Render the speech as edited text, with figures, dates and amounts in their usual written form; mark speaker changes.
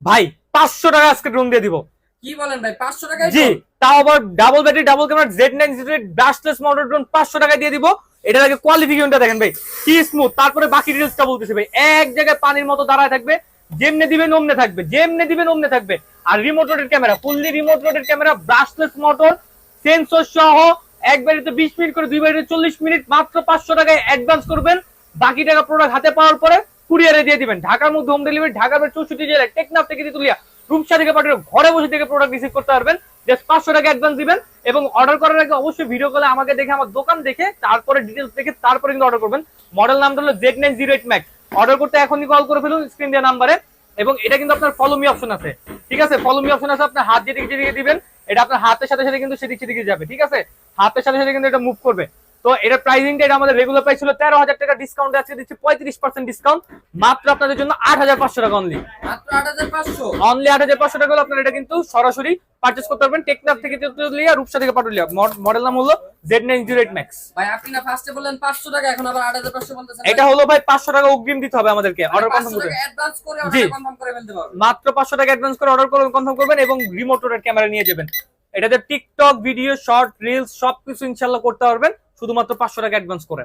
Speaker 1: ভাই 500 টাকা আজকে ড্রোন দিয়ে দিব।
Speaker 2: কি বলেন ভাই 500 টাকায়?
Speaker 1: জি, তাও আবার double battery double camera Z9 brushless motor drone 500 টাকা দিয়ে দিব। এটার আগে কোয়ালিফিকেশনটা দেখেন ভাই, কি স্মুথ। তারপরে বাকি ডিটেইলসটা বলতেছি ভাই, এক জায়গায় পানির মতো দাঁড়ায় থাকবে, যেমনে দিবেন ওমনে থাকবে, যেমনে দিবেন ওমনে থাকবে। আর remote rotate camera, fully remote rotate camera, brushless motor, sensor সহ, এক বাড়িতে 20 মিনিট করে, দুই বাড়িতে 40 মিনিট, মাত্র 500 টাকায় অ্যাডভান্স করবেন। বাকি টাকা প্রোডাক্ট হাতে পাওয়ার পরে কুরিয়ারে দিয়ে দিবেন। ঢাকার মধ্যে হোম ডেলিভারি, ঢাকার 64 জেলায়, টেকনাফ থেকে তেতুলিয়া, রূপসা থেকে পাঠিয়ে ঘরে বসে থেকে প্রোডাক্ট রিসিভ করতে পারবেন। জাস্ট 500 টাকা অ্যাডভান্স দিবেন এবং অর্ডার করার আগে অবশ্যই ভিডিও কলে আমাকে দেখে, আমার দোকান দেখে, তারপরে ডিটেইলস দেখে তারপরে কিন্তু অর্ডার করবেন। মডেল নামটা হলো Z908 Max। অর্ডার করতে এখনই কল করে ফেলুন স্ক্রিন দেওয়া নাম্বারে। এবং এটা কিন্তু আপনার ফলো মি অপশন আছে, ঠিক আছে? ফলো মি অপশন আছে, আপনার হাত যেদিকে যেদিকে দিবেন এটা আপনার হাতের সাথে সাথে কিন্তু সেদিক সেদিকে যাবে, ঠিক আছে? হাতের সাথে সাথে কিন্তু এটা মুভ করবে। তো এটার প্রাইসিংটা, এটা আমাদের রেগুলার প্রাইস ছিল 13,000 টাকা, ডিসকাউন্ট আজকে দিচ্ছি 35% ডিসকাউন্ট, মাত্র আপনাদের জন্য 8,500 টাকা অনলি।
Speaker 2: মাত্র 8500,
Speaker 1: অনলি 8,500 টাকা হলে আপনারা এটা কিন্তু সরাসরি পারচেজ করতে পারবেন। টেকনাফ থেকে তেতুলিয়া, রূপসা থেকে পাটুলিয়া। মডেল নাম হলো Z908 Max।
Speaker 2: ভাই আপনি না ফার্স্টে বললেন 500 টাকা, এখন আবার 8500 বলতেছেন।
Speaker 1: এটা হলো ভাই 500 টাকা অগ্রিম দিতে হবে আমাদেরকে অর্ডার কনফার্ম
Speaker 2: 500
Speaker 1: করে।
Speaker 2: টাকা অ্যাডভান্স করে
Speaker 1: জি,
Speaker 2: অর্ডার কনফার্ম করে ফেলতে পারবেন।
Speaker 1: মাত্র 500 টাকা অ্যাডভান্স করে অর্ডার করে কনফার্ম করবেন এবং রিমোট রোটেট ক্যামেরা নিয়ে যাবেন। এটাতে টিকটক ভিডিও, শর্ট, রিলস সবকিছু ইনশাআল্লাহ করতে পারবেন শুধুমাত্র 500 টাকা অ্যাডভান্স করে।